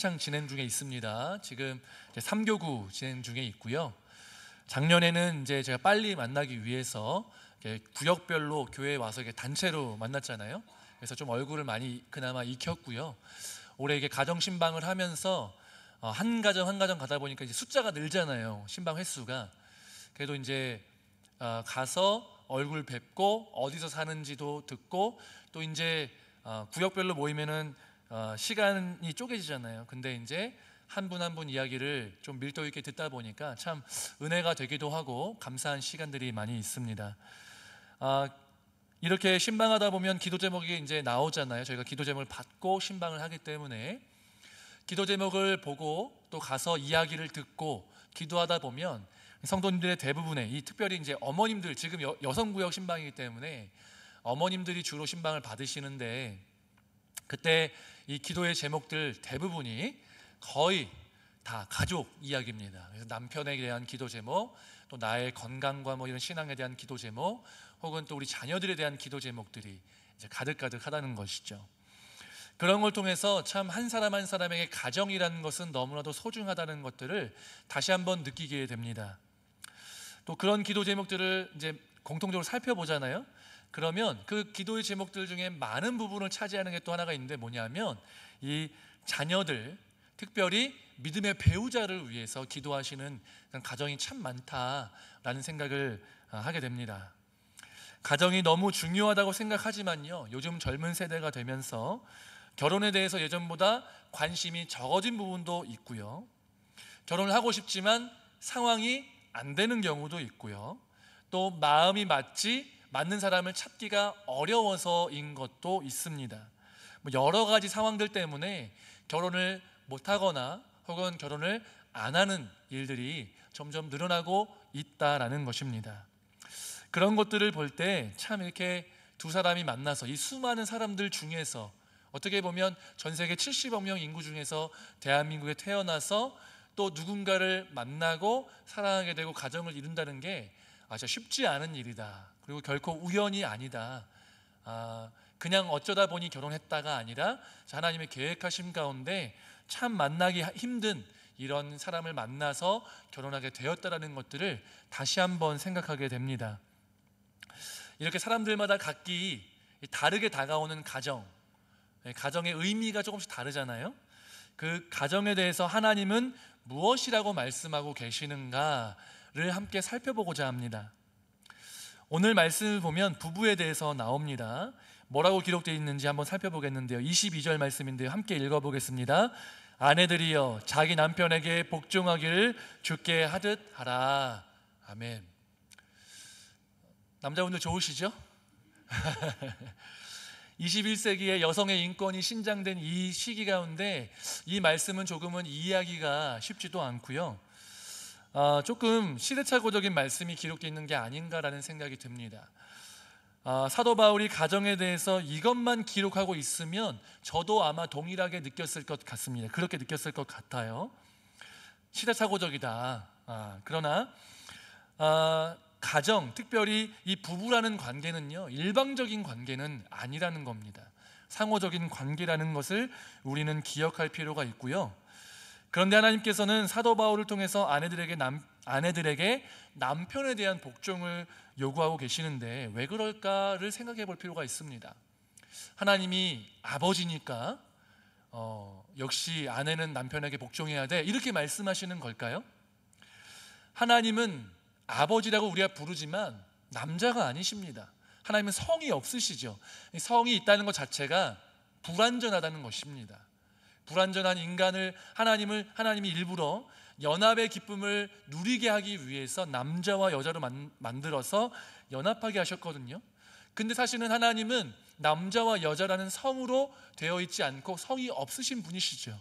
한창 진행 중에 있습니다. 지금 이제 3교구 진행 중에 있고요. 작년에는 이제 제가 빨리 만나기 위해서 구역별로 교회에 와서 단체로 만났잖아요. 그래서 좀 얼굴을 많이 그나마 익혔고요. 올해 이게 가정 신방을 하면서 한 가정 한 가정 가다 보니까 이제 숫자가 늘잖아요. 신방 횟수가. 그래도 이제 가서 얼굴 뵙고 어디서 사는지도 듣고 또 이제 구역별로 모이면은 시간이 쪼개지잖아요. 근데 이제 한 분 한 분 이야기를 좀 밀도 있게 듣다 보니까 참 은혜가 되기도 하고 감사한 시간들이 많이 있습니다. 이렇게 신방하다 보면 기도 제목이 이제 나오잖아요. 저희가 기도 제목을 받고 신방을 하기 때문에 기도 제목을 보고 또 가서 이야기를 듣고 기도하다 보면 성도님들의 대부분의 특별히 이제 어머님들, 지금 여성구역 신방이기 때문에 어머님들이 주로 신방을 받으시는데, 그때 이 기도의 제목들 대부분이 거의 다 가족 이야기입니다. 그래서 남편에 대한 기도 제목, 또 나의 건강과 이런 신앙에 대한 기도 제목, 혹은 또 우리 자녀들에 대한 기도 제목들이 이제 가득가득하다는 것이죠. 그런 걸 통해서 참 한 사람 한 사람에게 가정이라는 것은 너무나도 소중하다는 것들을 다시 한번 느끼게 됩니다. 또 그런 기도 제목들을 이제 공통적으로 살펴보잖아요. 그러면 그 기도의 제목들 중에 많은 부분을 차지하는 게 또 하나가 있는데 뭐냐면 이 자녀들, 특별히 믿음의 배우자를 위해서 기도하시는 가정이 참 많다라는 생각을 하게 됩니다. 가정이 너무 중요하다고 생각하지만요, 요즘 젊은 세대가 되면서 결혼에 대해서 예전보다 관심이 적어진 부분도 있고요, 결혼을 하고 싶지만 상황이 안 되는 경우도 있고요, 또 마음이 맞는 사람을 찾기가 어려워서인 것도 있습니다. 여러 가지 상황들 때문에 결혼을 못하거나 혹은 결혼을 안 하는 일들이 점점 늘어나고 있다라는 것입니다. 그런 것들을 볼 때 참 이렇게 두 사람이 만나서 이 수많은 사람들 중에서 어떻게 보면 전 세계 70억 명 인구 중에서 대한민국에 태어나서 또 누군가를 만나고 사랑하게 되고 가정을 이룬다는 게 진짜 쉽지 않은 일이다. 그리고 결코 우연이 아니다. 그냥 어쩌다 보니 결혼했다가 아니라 하나님의 계획하심 가운데 참 만나기 힘든 이런 사람을 만나서 결혼하게 되었다라는 것들을 다시 한번 생각하게 됩니다. 이렇게 사람들마다 각기 다르게 다가오는 가정의 의미가 조금씩 다르잖아요. 그 가정에 대해서 하나님은 무엇이라고 말씀하고 계시는가를 함께 살펴보고자 합니다. 오늘 말씀을 보면 부부에 대해서 나옵니다. 뭐라고 기록되어 있는지 한번 살펴보겠는데요. 22절 말씀인데요, 함께 읽어보겠습니다. 아내들이여 자기 남편에게 복종하기를 주께 하듯 하라. 아멘. 남자분들 좋으시죠? 21세기의 여성의 인권이 신장된 이 시기 가운데 이 말씀은 조금은 이해하기가 쉽지도 않고요, 조금 시대착오적인 말씀이 기록되어 있는 게 아닌가라는 생각이 듭니다. 사도 바울이 가정에 대해서 이것만 기록하고 있으면 저도 아마 동일하게 느꼈을 것 같습니다. 그렇게 느꼈을 것 같아요. 시대착오적이다. 그러나 가정, 특별히 이 부부라는 관계는요, 일방적인 관계는 아니라는 겁니다. 상호적인 관계라는 것을 우리는 기억할 필요가 있고요. 그런데 하나님께서는 사도 바울을 통해서 아내들에게 남편에 대한 복종을 요구하고 계시는데 왜 그럴까를 생각해 볼 필요가 있습니다. 하나님이 아버지니까 역시 아내는 남편에게 복종해야 돼, 이렇게 말씀하시는 걸까요? 하나님은 아버지라고 우리가 부르지만 남자가 아니십니다. 하나님은 성이 없으시죠. 성이 있다는 것 자체가 불완전하다는 것입니다. 불완전한 인간을 하나님이 일부러 연합의 기쁨을 누리게 하기 위해서 남자와 여자로 만들어서 연합하게 하셨거든요. 근데 사실은 하나님은 남자와 여자라는 성으로 되어 있지 않고 성이 없으신 분이시죠.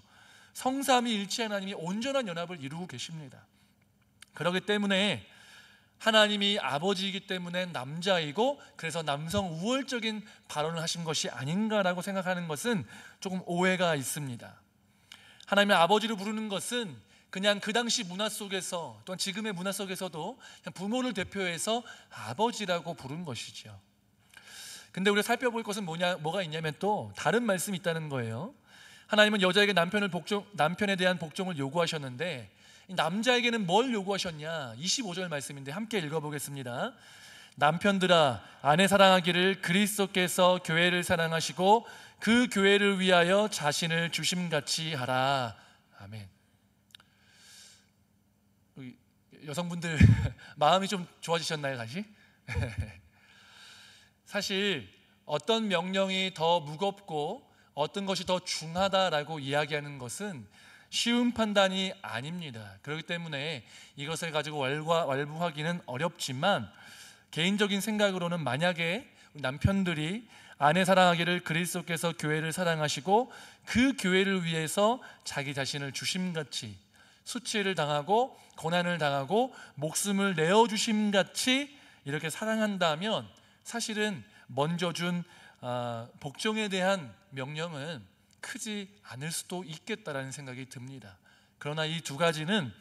성삼위 일체 하나님이 온전한 연합을 이루고 계십니다. 그렇기 때문에 하나님이 아버지이기 때문에 남자이고, 그래서 남성 우월적인 발언을 하신 것이 아닌가라고 생각하는 것은 조금 오해가 있습니다. 하나님의 아버지로 부르는 것은 그냥 그 당시 문화 속에서, 또한 지금의 문화 속에서도 그냥 부모를 대표해서 아버지라고 부른 것이죠. 근데 우리가 살펴볼 것은 뭐가 있냐면 또 다른 말씀이 있다는 거예요. 하나님은 여자에게 남편에 대한 복종을 요구하셨는데 남자에게는 뭘 요구하셨냐? 25절 말씀인데 함께 읽어보겠습니다. 남편들아 아내 사랑하기를 그리스도께서 교회를 사랑하시고 그 교회를 위하여 자신을 주심같이 하라. 아멘. 여성분들 마음이 좀 좋아지셨나요 다시? 사실 어떤 명령이 더 무겁고 어떤 것이 더 중하다라고 이야기하는 것은 쉬운 판단이 아닙니다. 그렇기 때문에 이것을 가지고 왈부하기는 어렵지만 개인적인 생각으로는 만약에 남편들이 아내 사랑하기를 그리스도께서 교회를 사랑하시고 그 교회를 위해서 자기 자신을 주심같이 수치를 당하고 고난을 당하고 목숨을 내어주심같이 이렇게 사랑한다면 사실은 먼저 준 복종에 대한 명령은 크지 않을 수도 있겠다라는 생각이 듭니다. 그러나 이 두 가지는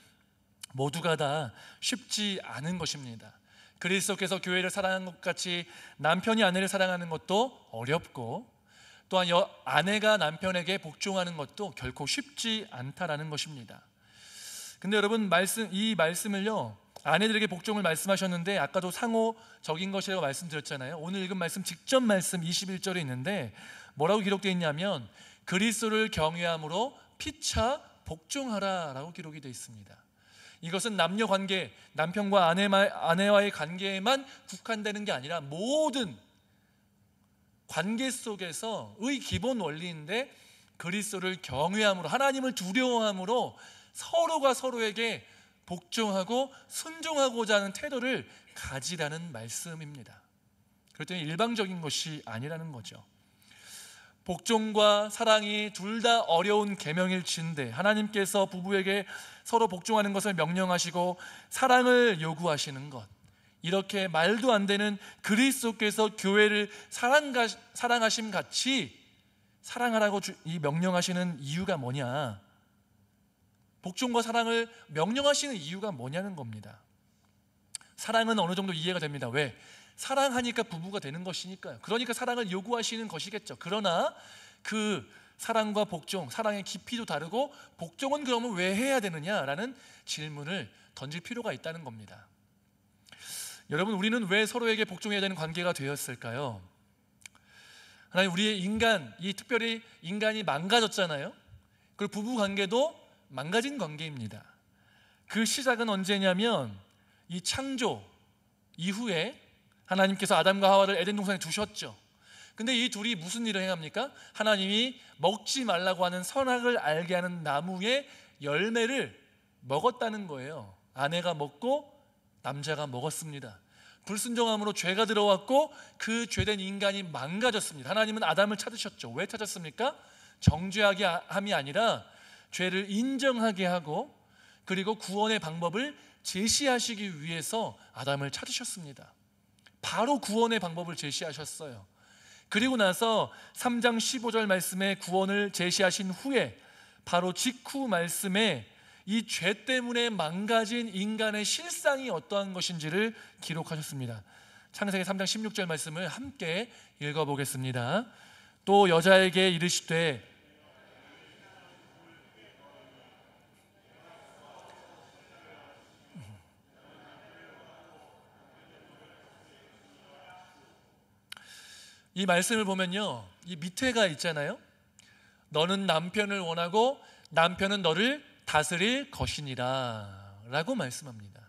모두가 다 쉽지 않은 것입니다. 그리스도께서 교회를 사랑한 것 같이 남편이 아내를 사랑하는 것도 어렵고 또한 아내가 남편에게 복종하는 것도 결코 쉽지 않다라는 것입니다. 근데 여러분 이 말씀을요 아내들에게 복종을 말씀하셨는데 아까도 상호적인 것이라고 말씀드렸잖아요. 오늘 읽은 말씀 직접 말씀 21절에 있는데 뭐라고 기록되어 있냐면 그리스도를 경외함으로 피차 복종하라 라고 기록이 되어 있습니다. 이것은 남녀 관계, 남편과 아내와의 관계에만 국한되는 게 아니라 모든 관계 속에서의 기본 원리인데 그리스도를 경외함으로 하나님을 두려워함으로 서로가 서로에게 복종하고 순종하고자 하는 태도를 가지라는 말씀입니다. 그렇기 때문에 일방적인 것이 아니라는 거죠. 복종과 사랑이 둘 다 어려운 계명일진데 하나님께서 부부에게 서로 복종하는 것을 명령하시고 사랑을 요구하시는 것, 이렇게 말도 안 되는 그리스도께서 교회를 사랑하심 같이 사랑하라고 이 명령하시는 이유가 뭐냐? 복종과 사랑을 명령하시는 이유가 뭐냐는 겁니다. 사랑은 어느 정도 이해가 됩니다. 왜? 사랑하니까 부부가 되는 것이니까요. 그러니까 사랑을 요구하시는 것이겠죠. 그러나 그 사랑과 복종, 사랑의 깊이도 다르고 복종은 그러면 왜 해야 되느냐라는 질문을 던질 필요가 있다는 겁니다. 여러분, 우리는 왜 서로에게 복종해야 되는 관계가 되었을까요? 하나님, 우리의 특별히 인간이 망가졌잖아요. 그리고 부부 관계도 망가진 관계입니다. 그 시작은 언제냐면 이 창조 이후에 하나님께서 아담과 하와를 에덴 동산에 두셨죠. 근데 이 둘이 무슨 일을 행합니까? 하나님이 먹지 말라고 하는 선악을 알게 하는 나무의 열매를 먹었다는 거예요. 아내가 먹고 남자가 먹었습니다. 불순종함으로 죄가 들어왔고 그 죄된 인간이 망가졌습니다. 하나님은 아담을 찾으셨죠. 왜 찾았습니까? 정죄하게 함이 아니라 죄를 인정하게 하고 그리고 구원의 방법을 제시하시기 위해서 아담을 찾으셨습니다. 바로 구원의 방법을 제시하셨어요. 그리고 나서 3장 15절 말씀에 구원을 제시하신 후에 바로 직후 말씀에 이 죄 때문에 망가진 인간의 실상이 어떠한 것인지를 기록하셨습니다. 창세기 3장 16절 말씀을 함께 읽어보겠습니다. 또 여자에게 이르시되 이 말씀을 보면요, 이 밑에가 있잖아요. 너는 남편을 원하고 남편은 너를 다스릴 것이니라 라고 말씀합니다.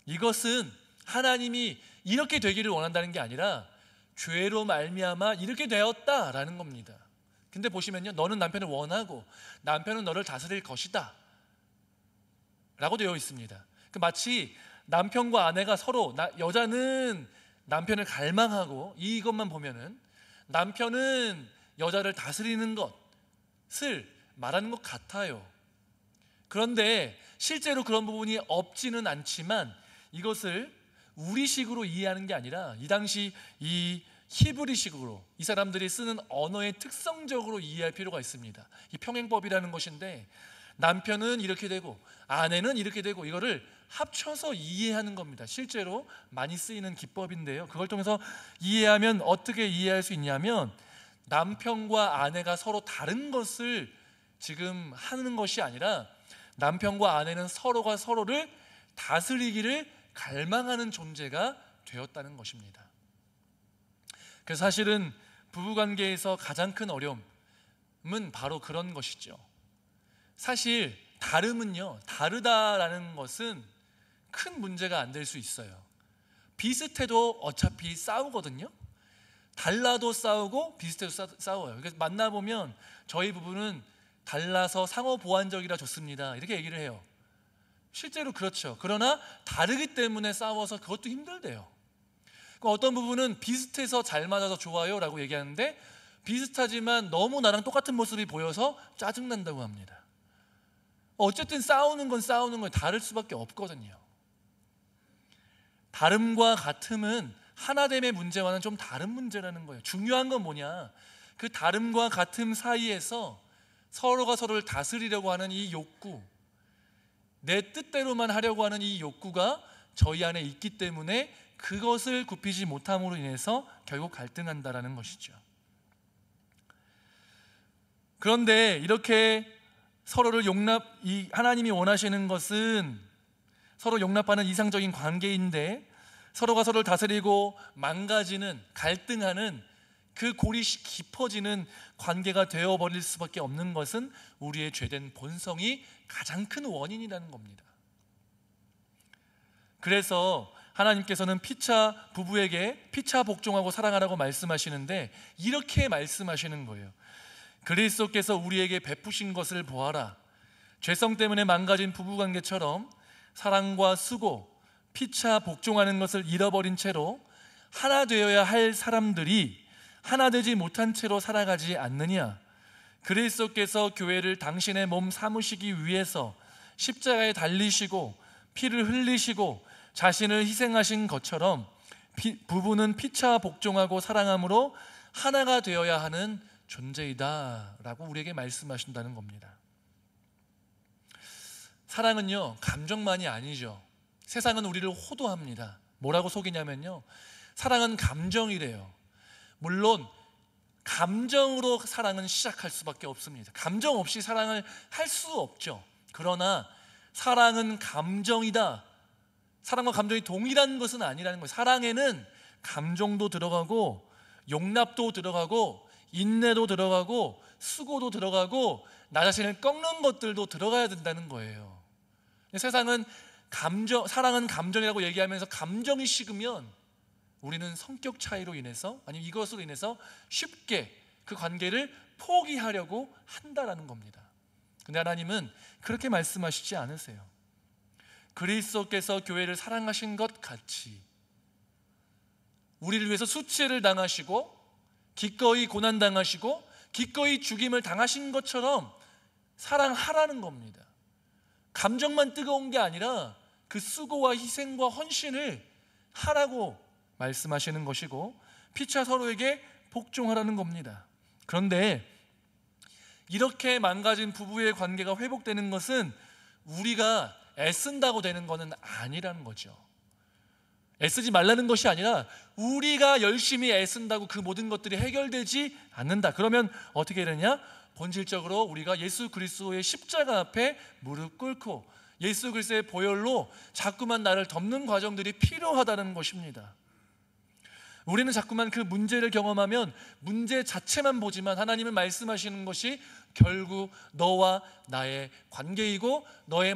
이것은 하나님이 이렇게 되기를 원한다는 게 아니라 죄로 말미암아 이렇게 되었다라는 겁니다. 근데 보시면요, 너는 남편을 원하고 남편은 너를 다스릴 것이다 라고 되어 있습니다. 마치 남편과 아내가 서로 여자는 남편을 갈망하고 이것만 보면은 남편은 여자를 다스리는 것을 말하는 것 같아요. 그런데 실제로 그런 부분이 없지는 않지만 이것을 우리식으로 이해하는 게 아니라 이 당시 이 히브리식으로 이 사람들이 쓰는 언어의 특성적으로 이해할 필요가 있습니다. 이 평행법이라는 것인데 남편은 이렇게 되고 아내는 이렇게 되고 이거를 합쳐서 이해하는 겁니다. 실제로 많이 쓰이는 기법인데요, 그걸 통해서 이해하면 어떻게 이해할 수 있냐면 남편과 아내가 서로 다른 것을 지금 하는 것이 아니라 남편과 아내는 서로가 서로를 다스리기를 갈망하는 존재가 되었다는 것입니다. 그래서 사실은 부부관계에서 가장 큰 어려움은 바로 그런 것이죠. 사실 다름은요, 다르다라는 것은 큰 문제가 안 될 수 있어요. 비슷해도 어차피 싸우거든요. 달라도 싸우고 비슷해도 싸워요. 그래서 만나보면 저희 부부는 달라서 상호 보완적이라 좋습니다, 이렇게 얘기를 해요. 실제로 그렇죠. 그러나 다르기 때문에 싸워서 그것도 힘들대요. 그러니까 어떤 부분은 비슷해서 잘 맞아서 좋아요 라고 얘기하는데, 비슷하지만 너무 나랑 똑같은 모습이 보여서 짜증난다고 합니다. 어쨌든 싸우는 건 다를 수밖에 없거든요. 다름과 같음은 하나됨의 문제와는 좀 다른 문제라는 거예요. 중요한 건 뭐냐, 그 다름과 같음 사이에서 서로가 서로를 다스리려고 하는 이 욕구, 내 뜻대로만 하려고 하는 이 욕구가 저희 안에 있기 때문에 그것을 굽히지 못함으로 인해서 결국 갈등한다라는 것이죠. 그런데 이렇게 서로를 하나님이 원하시는 것은 서로 용납하는 이상적인 관계인데, 서로가 서로를 다스리고 망가지는, 갈등하는, 그 골이 깊어지는 관계가 되어버릴 수밖에 없는 것은 우리의 죄된 본성이 가장 큰 원인이라는 겁니다. 그래서 하나님께서는 부부에게 피차 복종하고 사랑하라고 말씀하시는데, 이렇게 말씀하시는 거예요. 그리스도께서 우리에게 베푸신 것을 보아라. 죄성 때문에 망가진 부부관계처럼 사랑과 수고, 피차 복종하는 것을 잃어버린 채로 하나 되어야 할 사람들이 하나 되지 못한 채로 살아가지 않느냐. 그리스도께서 교회를 당신의 몸 삼으시기 위해서 십자가에 달리시고 피를 흘리시고 자신을 희생하신 것처럼 부부는 피차 복종하고 사랑함으로 하나가 되어야 하는 존재이다 라고 우리에게 말씀하신다는 겁니다. 사랑은요, 감정만이 아니죠. 세상은 우리를 호도합니다. 뭐라고 속이냐면요, 사랑은 감정이래요. 물론 감정으로 사랑은 시작할 수밖에 없습니다. 감정 없이 사랑을 할 수 없죠. 그러나 사랑은 감정이다, 사랑과 감정이 동일한 것은 아니라는 거예요. 사랑에는 감정도 들어가고 용납도 들어가고 인내도 들어가고 수고도 들어가고 나 자신을 꺾는 것들도 들어가야 된다는 거예요. 세상은 사랑은 감정이라고 얘기하면서 감정이 식으면 우리는 성격 차이로 인해서, 아니면 이것으로 인해서 쉽게 그 관계를 포기하려고 한다라는 겁니다. 근데 하나님은 그렇게 말씀하시지 않으세요. 그리스도께서 교회를 사랑하신 것 같이 우리를 위해서 수치를 당하시고 기꺼이 고난당하시고 기꺼이 죽임을 당하신 것처럼 사랑하라는 겁니다. 감정만 뜨거운 게 아니라 그 수고와 희생과 헌신을 하라고 말씀하시는 것이고, 피차 서로에게 복종하라는 겁니다. 그런데 이렇게 망가진 부부의 관계가 회복되는 것은 우리가 애쓴다고 되는 것은 아니라는 거죠. 애쓰지 말라는 것이 아니라 우리가 열심히 애쓴다고 그 모든 것들이 해결되지 않는다. 그러면 어떻게 되느냐? 본질적으로 우리가 예수 그리스도의 십자가 앞에 무릎 꿇고 예수 그리스도의 보혈로 자꾸만 나를 덮는 과정들이 필요하다는 것입니다. 우리는 자꾸만 그 문제를 경험하면 문제 자체만 보지만, 하나님은 말씀하시는 것이 결국 너와 나의 관계이고 너의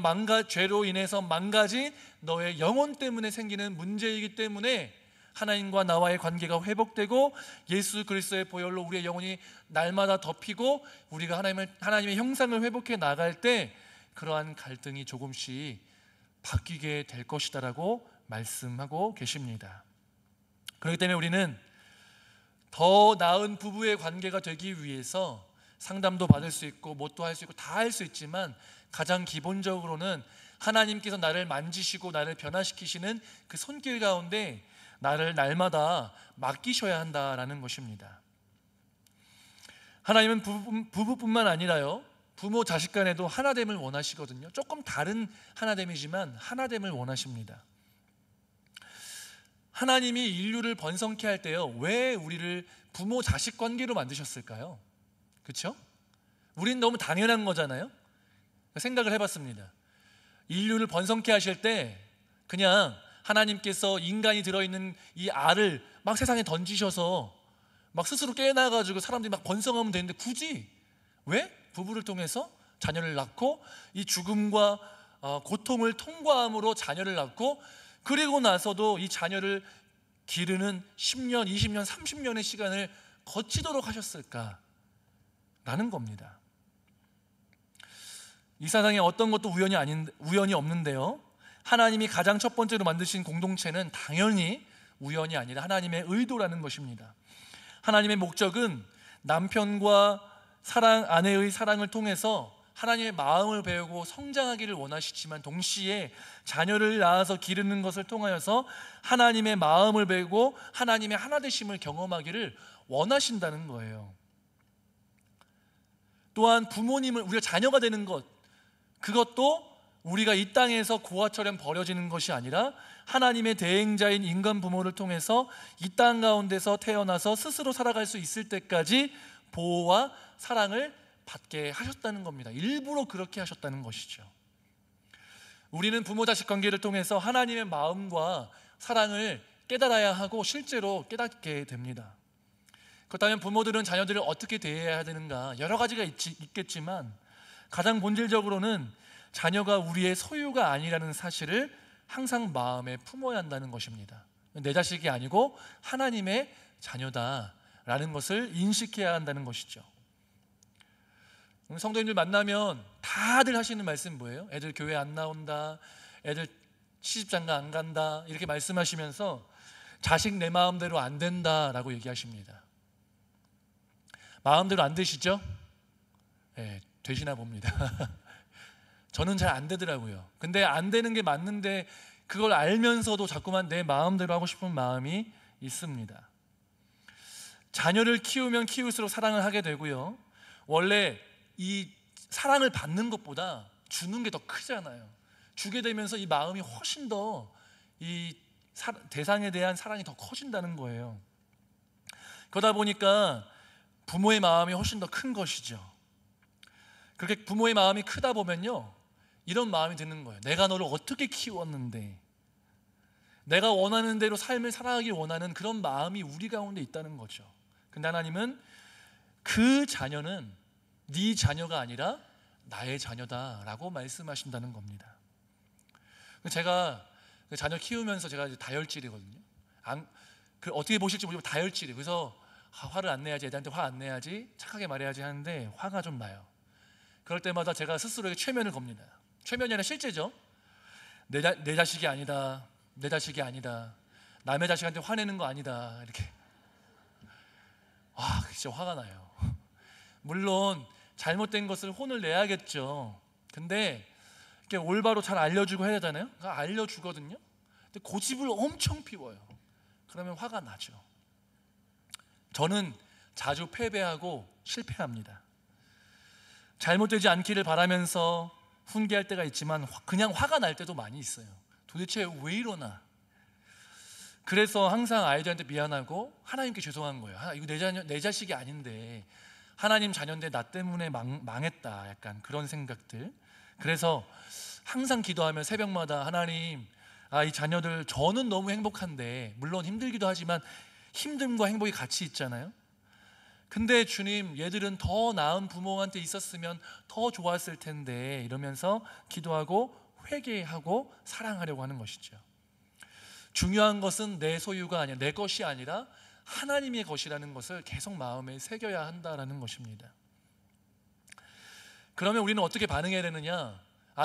죄로 인해서 망가진 너의 영혼 때문에 생기는 문제이기 때문에 하나님과 나와의 관계가 회복되고 예수 그리스도의 보혈로 우리의 영혼이 날마다 덮이고 우리가 하나님의 형상을 회복해 나갈 때 그러한 갈등이 조금씩 바뀌게 될 것이다라고 말씀하고 계십니다. 그렇기 때문에 우리는 더 나은 부부의 관계가 되기 위해서 상담도 받을 수 있고 뭣도 할 수 있고 다 할 수 있지만, 가장 기본적으로는 하나님께서 나를 만지시고 나를 변화시키시는 그 손길 가운데 나를 날마다 맡기셔야 한다라는 것입니다. 하나님은 부부뿐만 아니라요, 부모 자식 간에도 하나됨을 원하시거든요. 조금 다른 하나됨이지만 하나됨을 원하십니다. 하나님이 인류를 번성케 할 때요, 왜 우리를 부모 자식 관계로 만드셨을까요? 그렇죠? 우린 너무 당연한 거잖아요. 생각을 해봤습니다. 인류를 번성케 하실 때 그냥 하나님께서 인간이 들어있는 이 알을 막 세상에 던지셔서 막 스스로 깨어나가지고 사람들이 막 번성하면 되는데, 굳이 왜 부부를 통해서 자녀를 낳고 이 죽음과 고통을 통과함으로 자녀를 낳고, 그리고 나서도 이 자녀를 기르는 10년, 20년, 30년의 시간을 거치도록 하셨을까라는 겁니다. 이 세상에 어떤 것도 우연이 없는데요, 하나님이 가장 첫 번째로 만드신 공동체는 당연히 우연이 아니라 하나님의 의도라는 것입니다. 하나님의 목적은 남편과 아내의 사랑을 통해서 하나님의 마음을 배우고 성장하기를 원하시지만, 동시에 자녀를 낳아서 기르는 것을 통하여서 하나님의 마음을 배우고 하나님의 하나되심을 경험하기를 원하신다는 거예요. 또한 부모님을, 우리가 자녀가 되는 것, 그것도 우리가 이 땅에서 고아처럼 버려지는 것이 아니라 하나님의 대행자인 인간 부모를 통해서 이 땅 가운데서 태어나서 스스로 살아갈 수 있을 때까지 보호와 사랑을 받게 하셨다는 겁니다. 일부러 그렇게 하셨다는 것이죠. 우리는 부모 자식 관계를 통해서 하나님의 마음과 사랑을 깨달아야 하고 실제로 깨닫게 됩니다. 그렇다면 부모들은 자녀들을 어떻게 대해야 되는가, 여러 가지가 있겠지만 가장 본질적으로는 자녀가 우리의 소유가 아니라는 사실을 항상 마음에 품어야 한다는 것입니다. 내 자식이 아니고 하나님의 자녀다라는 것을 인식해야 한다는 것이죠. 성도님들 만나면 다들 하시는 말씀 뭐예요? 애들 교회 안 나온다, 애들 시집장가 안 간다, 이렇게 말씀하시면서 자식 내 마음대로 안 된다라고 얘기하십니다. 마음대로 안 되시죠? 네, 되시나 봅니다. 저는 잘 안 되더라고요. 근데 안 되는 게 맞는데 그걸 알면서도 자꾸만 내 마음대로 하고 싶은 마음이 있습니다. 자녀를 키우면 키울수록 사랑을 하게 되고요, 원래 이 사랑을 받는 것보다 주는 게 더 크잖아요. 주게 되면서 이 마음이 훨씬 더 이 대상에 대한 사랑이 더 커진다는 거예요. 그러다 보니까 부모의 마음이 훨씬 더 큰 것이죠. 그렇게 부모의 마음이 크다 보면요, 이런 마음이 드는 거예요. 내가 너를 어떻게 키웠는데, 내가 원하는 대로 삶을 살아가길 원하는 그런 마음이 우리 가운데 있다는 거죠. 근데 하나님은 그 자녀는 네 자녀가 아니라 나의 자녀다라고 말씀하신다는 겁니다. 제가 자녀 키우면서 제가 이제 다혈질이거든요. 어떻게 보실지 모르지만 다혈질이. 그래서 화를 안 내야지, 애들한테 화 안 내야지, 착하게 말해야지 하는데 화가 좀 나요. 그럴 때마다 제가 스스로에게 최면을 겁니다. 최면이 아니라 실제죠. 내 자식이 아니다, 내 자식이 아니다, 남의 자식한테 화내는 거 아니다, 이렇게. 진짜 화가 나요. 물론 잘못된 것을 혼을 내야겠죠. 근데 이렇게 올바로 잘 알려주고 해야 되잖아요. 알려주거든요. 근데 고집을 엄청 피워요. 그러면 화가 나죠. 저는 자주 패배하고 실패합니다. 잘못되지 않기를 바라면서 훈계할 때가 있지만 그냥 화가 날 때도 많이 있어요. 도대체 왜 이러나. 그래서 항상 아이들한테 미안하고 하나님께 죄송한 거예요. 이거 내 자식이 아닌데, 하나님 자녀인데 나 때문에 망했다, 약간 그런 생각들. 그래서 항상 기도하면 새벽마다, 하나님, 이 자녀들, 저는 너무 행복한데, 물론 힘들기도 하지만 힘듦과 행복이 같이 있잖아요. 근데 주님, 얘들은 더 나은 부모한테 있었으면 더 좋았을 텐데, 이러면서 기도하고 회개하고 사랑하려고 하는 것이죠. 중요한 것은 내 소유가 아니라, 내 것이 아니라 하나님의 것이라는 것을 계속 마음에 새겨야 한다라는 것입니다. 그러면 우리는 어떻게 반응해야 되느냐?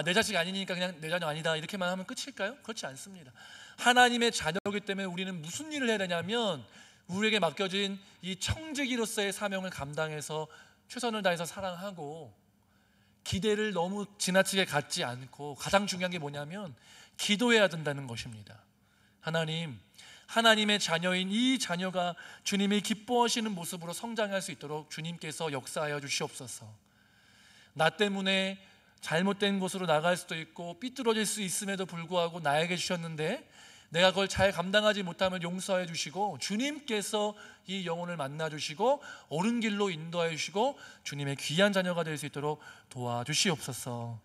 내 자식 아니니까 그냥 내 자녀 아니다, 이렇게만 하면 끝일까요? 그렇지 않습니다. 하나님의 자녀이기 때문에 우리는 무슨 일을 해야 되냐면, 우리에게 맡겨진 이 청지기로서의 사명을 감당해서 최선을 다해서 사랑하고, 기대를 너무 지나치게 갖지 않고, 가장 중요한 게 뭐냐면 기도해야 된다는 것입니다. 하나님, 하나님의 자녀인 이 자녀가 주님이 기뻐하시는 모습으로 성장할 수 있도록 주님께서 역사하여 주시옵소서. 나 때문에 잘못된 곳으로 나갈 수도 있고 삐뚤어질 수 있음에도 불구하고 나에게 주셨는데, 내가 그걸 잘 감당하지 못하면 용서해 주시고 주님께서 이 영혼을 만나 주시고 옳은 길로 인도해 주시고 주님의 귀한 자녀가 될 수 있도록 도와주시옵소서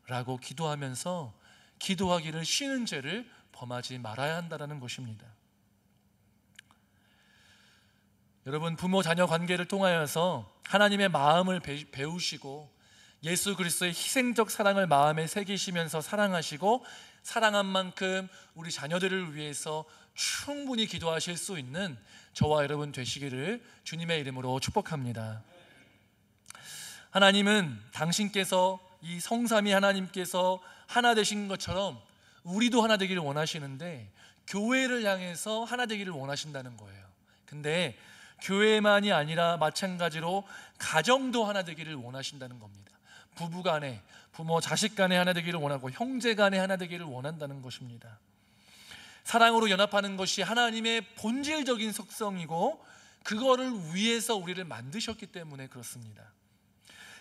라고 기도하면서 기도하기를 쉬는 죄를 범하지 말아야 한다는 것입니다. 여러분, 부모 자녀 관계를 통하여서 하나님의 마음을 배우시고 예수 그리스도의 희생적 사랑을 마음에 새기시면서 사랑하시고 사랑한 만큼 우리 자녀들을 위해서 충분히 기도하실 수 있는 저와 여러분 되시기를 주님의 이름으로 축복합니다. 하나님은 당신께서 이 성삼위 하나님께서 하나 되신 것처럼 우리도 하나 되기를 원하시는데 교회를 향해서 하나 되기를 원하신다는 거예요. 근데 교회만이 아니라 마찬가지로 가정도 하나 되기를 원하신다는 겁니다. 부부간에, 부모 자식 간에 하나 되기를 원하고 형제 간에 하나 되기를 원한다는 것입니다. 사랑으로 연합하는 것이 하나님의 본질적인 속성이고 그거를 위해서 우리를 만드셨기 때문에 그렇습니다.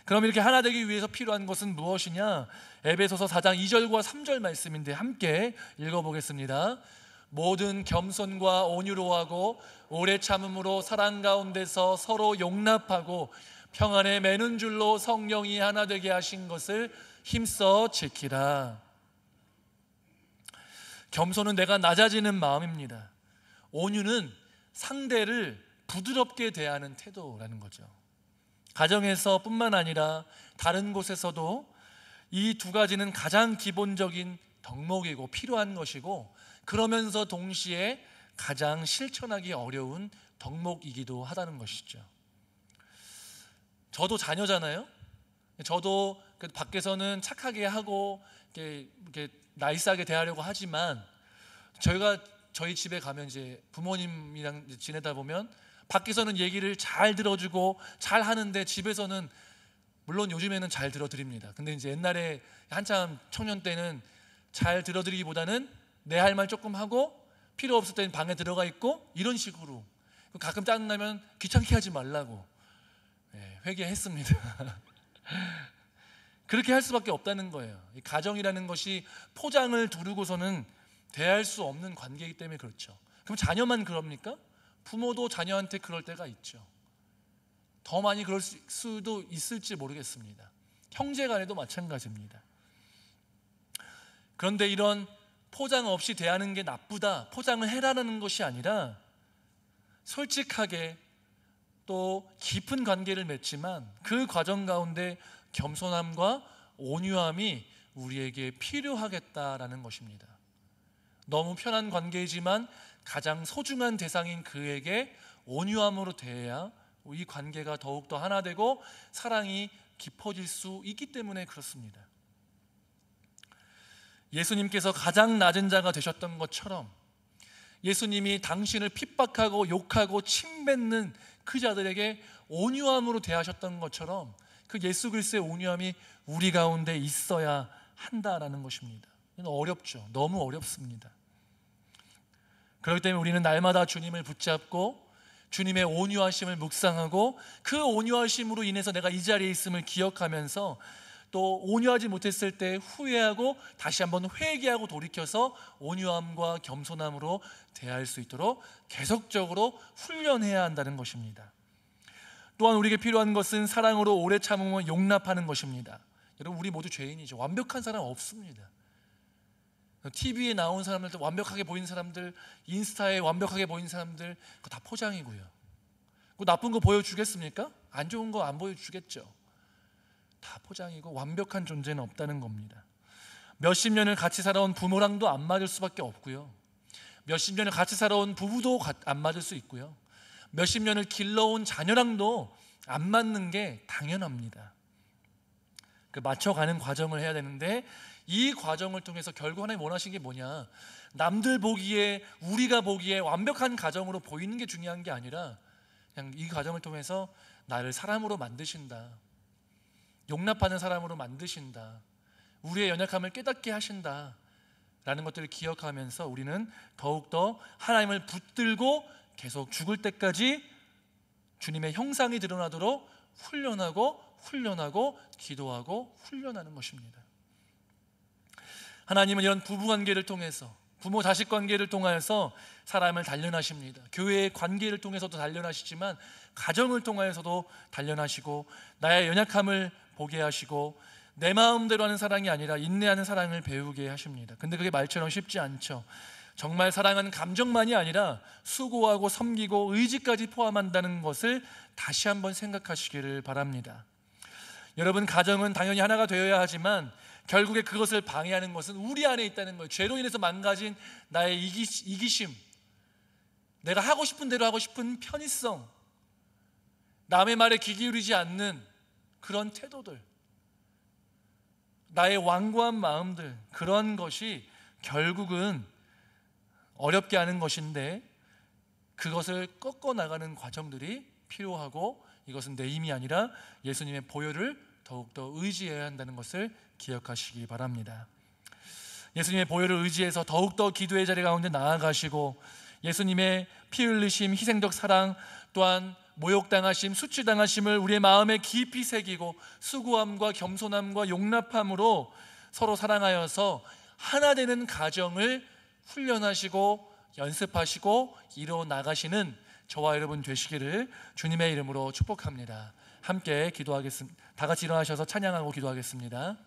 그럼 이렇게 하나 되기 위해서 필요한 것은 무엇이냐? 에베소서 4장 2절과 3절 말씀인데 함께 읽어보겠습니다. 모든 겸손과 온유로 하고 오래 참음으로 사랑 가운데서 서로 용납하고 평안에 매는 줄로 성령이 하나 되게 하신 것을 힘써 지키라. 겸손은 내가 낮아지는 마음입니다. 온유는 상대를 부드럽게 대하는 태도라는 거죠. 가정에서 뿐만 아니라 다른 곳에서도 이 두 가지는 가장 기본적인 덕목이고 필요한 것이고 그러면서 동시에 가장 실천하기 어려운 덕목이기도 하다는 것이죠. 저도 자녀잖아요. 저도 밖에서는 착하게 하고 이렇게 나이스하게 대하려고 하지만 저희 집에 가면 이제 부모님이랑 지내다 보면 밖에서는 얘기를 잘 들어주고 잘 하는데 집에서는 물론 요즘에는 잘 들어드립니다. 근데 이제 옛날에 한참 청년 때는 잘 들어드리기보다는 내 할 말 조금 하고 필요 없을 때는 방에 들어가 있고 이런 식으로 가끔 짜증나면 귀찮게 하지 말라고 회개했습니다. 그렇게 할 수밖에 없다는 거예요. 이 가정이라는 것이 포장을 두르고서는 대할 수 없는 관계이기 때문에 그렇죠. 그럼 자녀만 그럽니까? 부모도 자녀한테 그럴 때가 있죠. 더 많이 그럴 수도 있을지 모르겠습니다. 형제 간에도 마찬가지입니다. 그런데 이런 포장 없이 대하는 게 나쁘다, 포장을 해라는 것이 아니라 솔직하게 또 깊은 관계를 맺지만 그 과정 가운데 겸손함과 온유함이 우리에게 필요하겠다라는 것입니다. 너무 편한 관계이지만 가장 소중한 대상인 그에게 온유함으로 대해야 이 관계가 더욱더 하나 되고 사랑이 깊어질 수 있기 때문에 그렇습니다. 예수님께서 가장 낮은 자가 되셨던 것처럼 예수님이 당신을 핍박하고 욕하고 침뱉는 그 자들에게 온유함으로 대하셨던 것처럼 그 예수 그리스도의 온유함이 우리 가운데 있어야 한다라는 것입니다. 어렵죠. 너무 어렵습니다. 그렇기 때문에 우리는 날마다 주님을 붙잡고 주님의 온유하심을 묵상하고 그 온유하심으로 인해서 내가 이 자리에 있음을 기억하면서 또 온유하지 못했을 때 후회하고 다시 한번 회개하고 돌이켜서 온유함과 겸손함으로 대할 수 있도록 계속적으로 훈련해야 한다는 것입니다. 또한 우리에게 필요한 것은 사랑으로 오래 참음을 용납하는 것입니다. 여러분, 우리 모두 죄인이죠. 완벽한 사람 없습니다. TV에 나온 사람들, 완벽하게 보이는 사람들, 인스타에 완벽하게 보이는 사람들, 그거 다 포장이고요. 그 나쁜 거 보여주겠습니까? 안 좋은 거 안 보여주겠죠. 다 포장이고 완벽한 존재는 없다는 겁니다. 몇십 년을 같이 살아온 부모랑도 안 맞을 수밖에 없고요. 몇십 년을 같이 살아온 부부도 안 맞을 수 있고요. 몇십 년을 길러온 자녀랑도 안 맞는 게 당연합니다. 그 맞춰가는 과정을 해야 되는데 이 과정을 통해서 결국 하나님 원하시는 게 뭐냐? 남들 보기에, 우리가 보기에 완벽한 가정으로 보이는 게 중요한 게 아니라 그냥 이 과정을 통해서 나를 사람으로 만드신다, 용납하는 사람으로 만드신다, 우리의 연약함을 깨닫게 하신다 라는 것들을 기억하면서 우리는 더욱더 하나님을 붙들고 계속 죽을 때까지 주님의 형상이 드러나도록 훈련하고 기도하고 훈련하는 것입니다. 하나님은 이런 부부관계를 통해서 부모 자식 관계를 통하여서 사람을 단련하십니다. 교회의 관계를 통해서도 단련하시지만 가정을 통하여서도 단련하시고 나의 연약함을 보게 하시고 내 마음대로 하는 사랑이 아니라 인내하는 사랑을 배우게 하십니다. 근데 그게 말처럼 쉽지 않죠. 정말 사랑은 감정만이 아니라 수고하고 섬기고 의지까지 포함한다는 것을 다시 한번 생각하시기를 바랍니다. 여러분, 가정은 당연히 하나가 되어야 하지만 결국에 그것을 방해하는 것은 우리 안에 있다는 거예요. 죄로 인해서 망가진 나의 이기심, 내가 하고 싶은 대로 하고 싶은 편의성, 남의 말에 귀 기울이지 않는 그런 태도들, 나의 완고한 마음들, 그런 것이 결국은 어렵게 하는 것인데 그것을 꺾어나가는 과정들이 필요하고, 이것은 내 힘이 아니라 예수님의 보혈을 더욱더 의지해야 한다는 것을 기억하시기 바랍니다. 예수님의 보혈을 의지해서 더욱더 기도의 자리 가운데 나아가시고 예수님의 피 흘리심, 희생적 사랑, 또한 모욕당하심, 수치당하심을 우리의 마음에 깊이 새기고 수고함과 겸손함과 용납함으로 서로 사랑하여서 하나 되는 가정을 훈련하시고 연습하시고 이루어 나가시는 저와 여러분 되시기를 주님의 이름으로 축복합니다. 함께 기도하겠습니다. 다 같이 일어나셔서 찬양하고 기도하겠습니다.